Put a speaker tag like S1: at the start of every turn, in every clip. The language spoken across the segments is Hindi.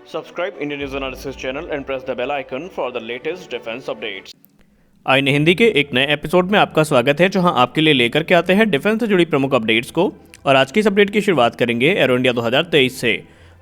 S1: Subscribe Indian News Analysis channel and press the bell icon for the latest defense updates.
S2: आई इन हिंदी के एक नए एपिसोड में आपका स्वागत है, जहां आपके लिए लेकर के आते हैं डिफेंस से जुड़ी प्रमुख अपडेट्स को। और आज की इस अपडेट की शुरुआत करेंगे एरो इंडिया 2023 से।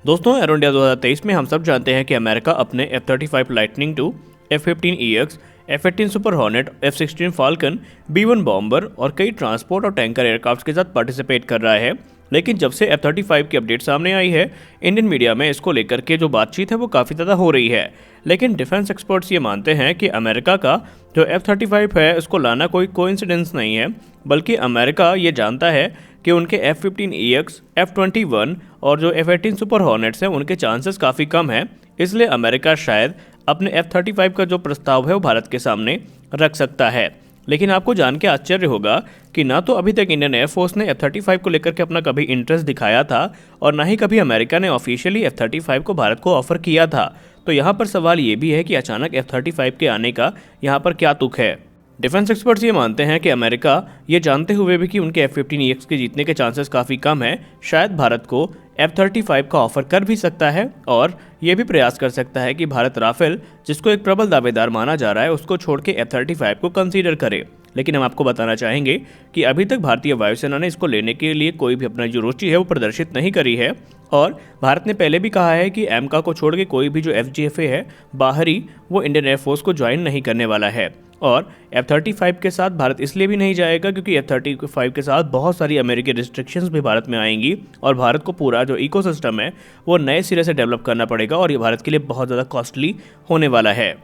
S2: दोस्तों, एरो इंडिया 2023 में हम सब जानते हैं कि अमेरिका अपने F-35 lightning II, F-15EX, F-18 super hornet, F-16 falcon, B-1 bomber और कई ट्रांसपोर्ट और टैंकर एयरक्राफ्ट के साथ पार्टिसिपेट कर रहा है। लेकिन जब से F-35 की अपडेट सामने आई है, इंडियन मीडिया में इसको लेकर के जो बातचीत है वो काफ़ी ज़्यादा हो रही है। लेकिन डिफेंस एक्सपर्ट्स ये मानते हैं कि अमेरिका का जो F-35 है उसको लाना कोई कोइंसिडेंस नहीं है, बल्कि अमेरिका ये जानता है कि उनके F-15EX, F-21 और जो F-18 सुपर हॉर्नेट्स हैं उनके चांसेस काफ़ी कम हैं। इसलिए अमेरिका शायद अपने F-35 का जो प्रस्ताव है वो भारत के सामने रख सकता है। लेकिन आपको जान के आश्चर्य होगा कि ना तो अभी तक इंडियन एयरफोर्स ने F-35 को लेकर के अपना कभी इंटरेस्ट दिखाया था और ना ही कभी अमेरिका ने ऑफिशियली F-35 को भारत को ऑफर किया था। तो यहाँ पर सवाल ये भी है कि अचानक F-35 के आने का यहाँ पर क्या तुक है। डिफेंस एक्सपर्ट्स ये मानते हैं कि अमेरिका ये जानते हुए भी कि उनके F-15EX के जीतने के चांसेस काफ़ी कम है, शायद भारत को F-35 का ऑफर कर भी सकता है और ये भी प्रयास कर सकता है कि भारत राफेल, जिसको एक प्रबल दावेदार माना जा रहा है, उसको छोड़ के F-35 को कंसीडर करे। लेकिन हम आपको बताना चाहेंगे कि अभी तक भारतीय वायुसेना ने इसको लेने के लिए कोई भी अपना जो रुचि है वो प्रदर्शित नहीं करी है। और भारत ने पहले भी कहा है कि एमका को छोड़ के कोई भी जो FGFA है बाहरी, वो इंडियन एयरफोर्स को ज्वाइन नहीं करने वाला है। और F-35 के साथ भारत इसलिए भी नहीं जाएगा क्योंकि F-35 के साथ बहुत सारी अमेरिकी रिस्ट्रिक्शंस भी भारत में आएंगी और भारत को पूरा जो इकोसिस्टम है वो नए सिरे से डेवलप करना पड़ेगा और ये भारत के लिए बहुत ज़्यादा कॉस्टली होने वाला है।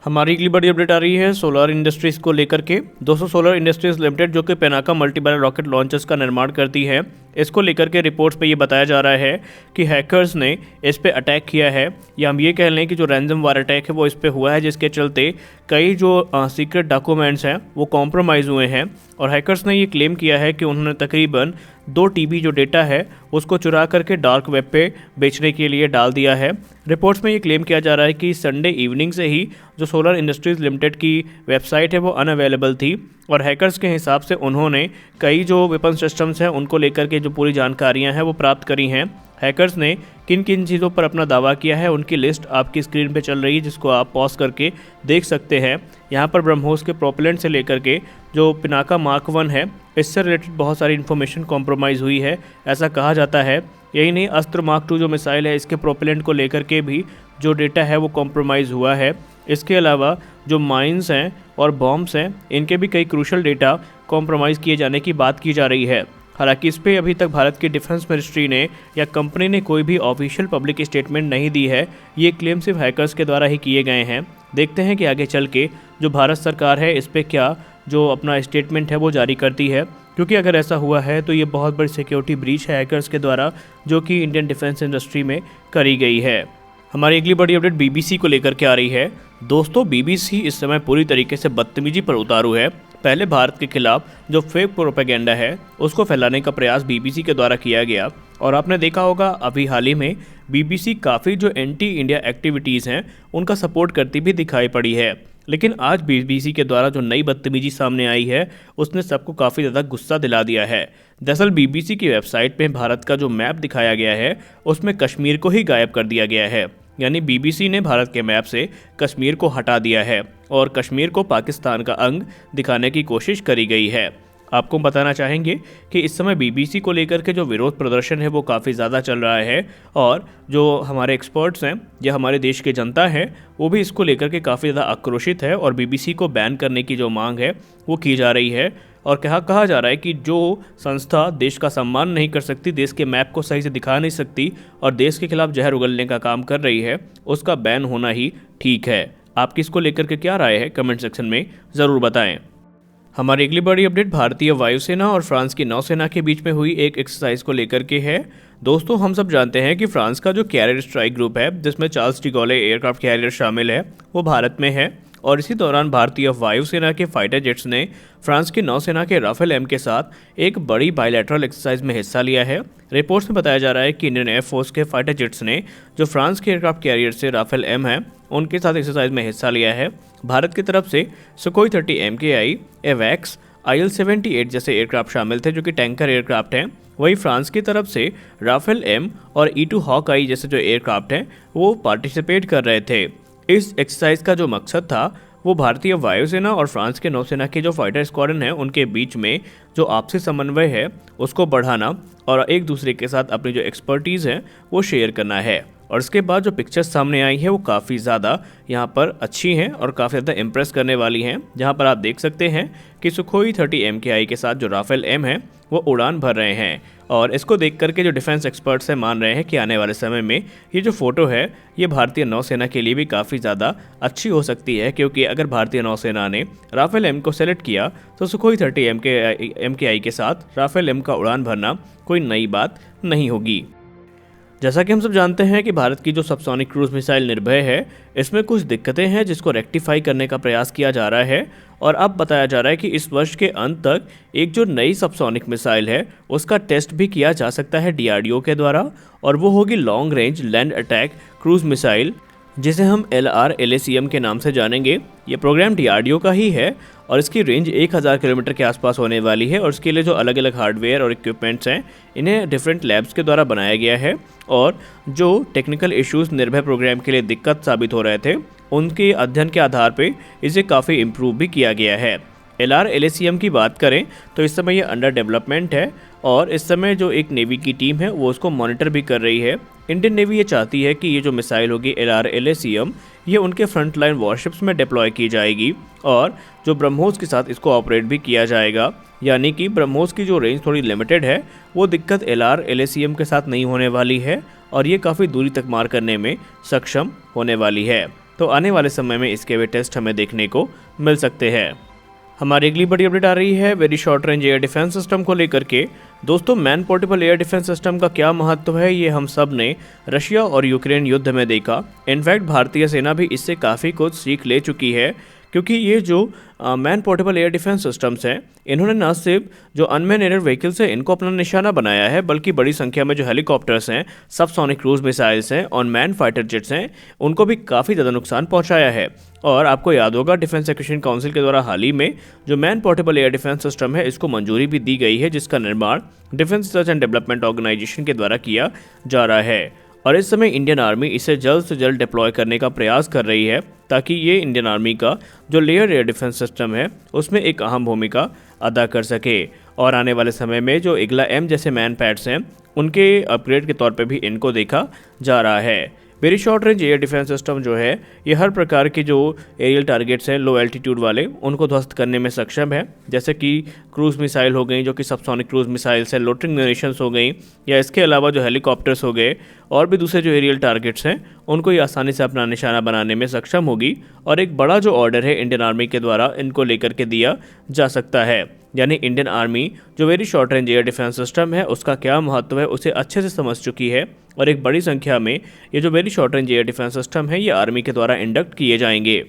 S2: हमारी अगली बड़ी अपडेट आ रही है सोलर इंडस्ट्रीज़ को लेकर के। दोस्तों, सोलर इंडस्ट्रीज़ लिमिटेड जो कि पिनाका मल्टीबैरल रॉकेट लॉन्चर्स का निर्माण करती है, इसको लेकर के रिपोर्ट्स पे ये बताया जा रहा है कि हैकर्स ने इस पे अटैक किया है, या हम ये कह लें कि जो रैंसमवेयर अटैक है वो इस पे हुआ है, जिसके चलते कई जो सीक्रेट डॉक्यूमेंट्स हैं वो कॉम्प्रोमाइज़ हुए हैं। और हैकर्स ने ये क्लेम किया है कि उन्होंने तकरीबन 2 TB जो डेटा है उसको चुरा करके डार्क वेब पे बेचने के लिए डाल दिया है। रिपोर्ट्स में ये क्लेम किया जा रहा है कि संडे इवनिंग से ही जो सोलर इंडस्ट्रीज़ लिमिटेड की वेबसाइट है वो अनअवेलेबल थी और हैकर्स के हिसाब से उन्होंने कई जो वेपन सिस्टम्स हैं उनको लेकर के जो पूरी जानकारियां हैं वो प्राप्त करी हैं। हैकर्स ने किन किन चीज़ों पर अपना दावा किया है उनकी लिस्ट आपकी स्क्रीन पे चल रही है, जिसको आप पॉज करके देख सकते हैं। यहाँ पर ब्रह्मोस के प्रोपेलेंट से लेकर के जो पिनाका मार्क 1 है, इससे रिलेटेड बहुत सारी इन्फॉर्मेशन कॉम्प्रोमाइज़ हुई है, ऐसा कहा जाता है। यही नहीं, अस्त्र मार्क 2 जो मिसाइल है इसके प्रोपेलेंट को लेकर के भी जो डेटा है वो कॉम्प्रोमाइज़ हुआ है। इसके अलावा जो माइंस हैं और बॉम्ब्स हैं, इनके भी कई क्रूशल डेटा कॉम्प्रोमाइज़ किए जाने की बात की जा रही है। हालांकि इस पर अभी तक भारत की डिफेंस मिनिस्ट्री ने या कंपनी ने कोई भी ऑफिशियल पब्लिक स्टेटमेंट नहीं दी है। ये क्लेम सिर्फ हैकर्स के द्वारा ही किए गए हैं। देखते हैं कि आगे चल के जो भारत सरकार है इस पर क्या जो अपना स्टेटमेंट है वो जारी करती है, क्योंकि अगर ऐसा हुआ है तो ये बहुत बड़ी सिक्योरिटी ब्रीच है हैकर्स के द्वारा जो कि इंडियन डिफेंस इंडस्ट्री में करी गई है। हमारी अगली बड़ी अपडेट BBC को लेकर के आ रही है। दोस्तों, BBC इस समय पूरी तरीके से बदतमीजी पर उतारू है। पहले भारत के खिलाफ जो फेक प्रोपेगेंडा है उसको फैलाने का प्रयास BBC के द्वारा किया गया और आपने देखा होगा अभी हाल ही में BBC काफ़ी जो एंटी इंडिया एक्टिविटीज़ हैं उनका सपोर्ट करती भी दिखाई पड़ी है। लेकिन आज BBC के द्वारा जो नई बदतमीजी सामने आई है उसने सबको काफ़ी ज़्यादा गुस्सा दिला दिया है। दरअसल BBC की वेबसाइट पे भारत का जो मैप दिखाया गया है उसमें कश्मीर को ही गायब कर दिया गया है। यानी BBC ने भारत के मैप से कश्मीर को हटा दिया है और कश्मीर को पाकिस्तान का अंग दिखाने की कोशिश करी गई है। आपको बताना चाहेंगे कि इस समय BBC को लेकर के जो विरोध प्रदर्शन है वो काफ़ी ज़्यादा चल रहा है और जो हमारे एक्सपर्ट्स हैं या हमारे देश की जनता है वो भी इसको लेकर के काफ़ी ज़्यादा आक्रोशित है और BBC को बैन करने की जो मांग है वो की जा रही है। और कहा जा रहा है कि जो संस्था देश का सम्मान नहीं कर सकती, देश के मैप को सही से दिखा नहीं सकती और देश के खिलाफ जहर उगलने का काम कर रही है, उसका बैन होना ही ठीक है। आपकी इसको लेकर के क्या राय है कमेंट सेक्शन में ज़रूर बताएं। हमारी अगली बड़ी अपडेट भारतीय वायुसेना और फ्रांस की नौसेना के बीच में हुई एक एक्सरसाइज को लेकर के है। दोस्तों, हम सब जानते हैं कि फ्रांस का जो कैरियर स्ट्राइक ग्रुप है जिसमें चार्ल्स डी गॉले एयरक्राफ्ट कैरियर शामिल है वो भारत में है और इसी दौरान भारतीय वायुसेना के फाइटर जेट्स ने फ्रांस की नौसेना के राफेल एम के साथ एक बड़ी बायलैटरल एक्सरसाइज में हिस्सा लिया है। रिपोर्ट्स में बताया जा रहा है कि इंडियन एयरफोर्स के फाइटर जेट्स ने जो फ्रांस के एयरक्राफ्ट कैरियर से राफेल एम है उनके साथ एक्सरसाइज में हिस्सा लिया है। भारत की तरफ से सुखोई 30 MKI, एवैक्स, IL-78 जैसे एयरक्राफ्ट शामिल थे जो कि टैंकर एयरक्राफ्ट हैं वहीं फ्रांस की तरफ से राफेल एम और E2 हॉकआई जैसे जो एयरक्राफ्ट हैं वो पार्टिसिपेट कर रहे थे। इस एक्सरसाइज का जो मकसद था वो भारतीय वायुसेना और फ्रांस के नौसेना के जो फाइटर स्क्वाड्रन है उनके बीच में जो आपसी समन्वय है उसको बढ़ाना और एक दूसरे के साथ अपनी जो एक्सपर्टीज़ है वो शेयर करना है। और इसके बाद जो पिक्चर्स सामने आई है वो काफ़ी ज़्यादा यहाँ पर अच्छी हैं और काफ़ी ज़्यादा इम्प्रेस करने वाली हैं, जहाँ पर आप देख सकते हैं कि सुखोई 30 MKI के साथ जो राफेल एम है वो उड़ान भर रहे हैं। और इसको देख करके जो डिफेंस एक्सपर्ट्स हैं मान रहे हैं कि आने वाले समय में ये जो फोटो है ये भारतीय नौसेना के लिए भी काफ़ी ज़्यादा अच्छी हो सकती है, क्योंकि अगर भारतीय नौसेना ने राफेल एम को सेलेक्ट किया तो सुखोई 30 MKI के साथ राफेल एम का उड़ान भरना कोई नई बात नहीं होगी। जैसा कि हम सब जानते हैं कि भारत की जो सबसोनिक क्रूज मिसाइल निर्भय है इसमें कुछ दिक्कतें हैं जिसको रेक्टिफाई करने का प्रयास किया जा रहा है। और अब बताया जा रहा है कि इस वर्ष के अंत तक एक जो नई सबसोनिक मिसाइल है उसका टेस्ट भी किया जा सकता है DRDO के द्वारा, और वो होगी long range land attack cruise missile, जिसे हम LRLACM के नाम से जानेंगे। ये प्रोग्राम DRDO का ही है और इसकी रेंज 1000 किलोमीटर के आसपास होने वाली है। और इसके लिए जो अलग अलग हार्डवेयर और इक्विपमेंट्स हैं इन्हें डिफरेंट लैब्स के द्वारा बनाया गया है, और जो टेक्निकल इश्यूज निर्भय प्रोग्राम के लिए दिक्कत साबित हो रहे थे उनके अध्ययन के आधार पे इसे काफ़ी इम्प्रूव भी किया गया है। LRLACM की बात करें तो इस समय ये अंडर डेवलपमेंट है और इस समय जो एक नेवी की टीम है वो उसको मॉनिटर भी कर रही है। इंडियन नेवी ये चाहती है कि ये जो मिसाइल होगी LRLACM ये उनके फ्रंट लाइन वॉरशिप्स में डिप्लॉय की जाएगी और जो ब्रह्मोस के साथ इसको ऑपरेट भी किया जाएगा, यानी कि ब्रह्मोस की जो रेंज थोड़ी लिमिटेड है वो दिक्कत LRLACM के साथ नहीं होने वाली है और ये काफ़ी दूरी तक मार करने में सक्षम होने वाली है। तो आने वाले समय में इसके भी टेस्ट हमें देखने को मिल सकते हैं। हमारी अगली बड़ी अपडेट आ रही है very short range air defence system को लेकर के। दोस्तों, man portable air defence system का क्या महत्व है ये हम सब ने रशिया और यूक्रेन युद्ध में देखा। इनफैक्ट भारतीय सेना भी इससे काफ़ी कुछ सीख ले चुकी है, क्योंकि ये जो man portable air defence systems हैं इन्होंने न सिर्फ जो अनमैन एयर व्हीकल्स हैं इनको अपना निशाना बनाया है, बल्कि बड़ी संख्या में जो हेलीकॉप्टर्स हैं, सबसोनिक क्रूज मिसाइल्स हैं और मैन फाइटर जेट्स हैं उनको भी काफ़ी ज़्यादा नुकसान पहुंचाया है। और आपको याद होगा डिफेंस एक्विजिशन काउंसिल के द्वारा हाल ही में जो man portable air defence system है इसको मंजूरी भी दी गई है, जिसका निर्माण defence research and development organisation के द्वारा किया जा रहा है। और इस समय इंडियन आर्मी इसे जल्द से जल्द डिप्लॉय करने का प्रयास कर रही है, ताकि ये इंडियन आर्मी का जो लेयर एयर डिफेंस सिस्टम है उसमें एक अहम भूमिका अदा कर सके। और आने वाले समय में जो इग्ला एम जैसे मैन पैड्स हैं उनके अपग्रेड के तौर पे भी इनको देखा जा रहा है। Very short range air defence system जो है ये हर प्रकार के जो एरियल टारगेट्स हैं लो एल्टीट्यूड वाले उनको ध्वस्त करने में सक्षम है, जैसे कि क्रूज मिसाइल हो गई जो कि सबसोनिक क्रूज मिसाइल्स है, लोटरिंग म्यूनिशंस हो गई, या इसके अलावा जो हेलीकॉप्टर्स हो गए और भी दूसरे जो एरियल टारगेट्स हैं उनको ये आसानी से अपना निशाना बनाने में सक्षम होगी। और एक बड़ा जो ऑर्डर है इंडियन आर्मी के द्वारा इनको लेकर के दिया जा सकता है, यानी इंडियन आर्मी जो very short range air defence system है उसका क्या महत्व है उसे अच्छे से समझ चुकी है, और एक बड़ी संख्या में ये जो very short range air defence system है ये आर्मी के द्वारा इंडक्ट किए जाएंगे।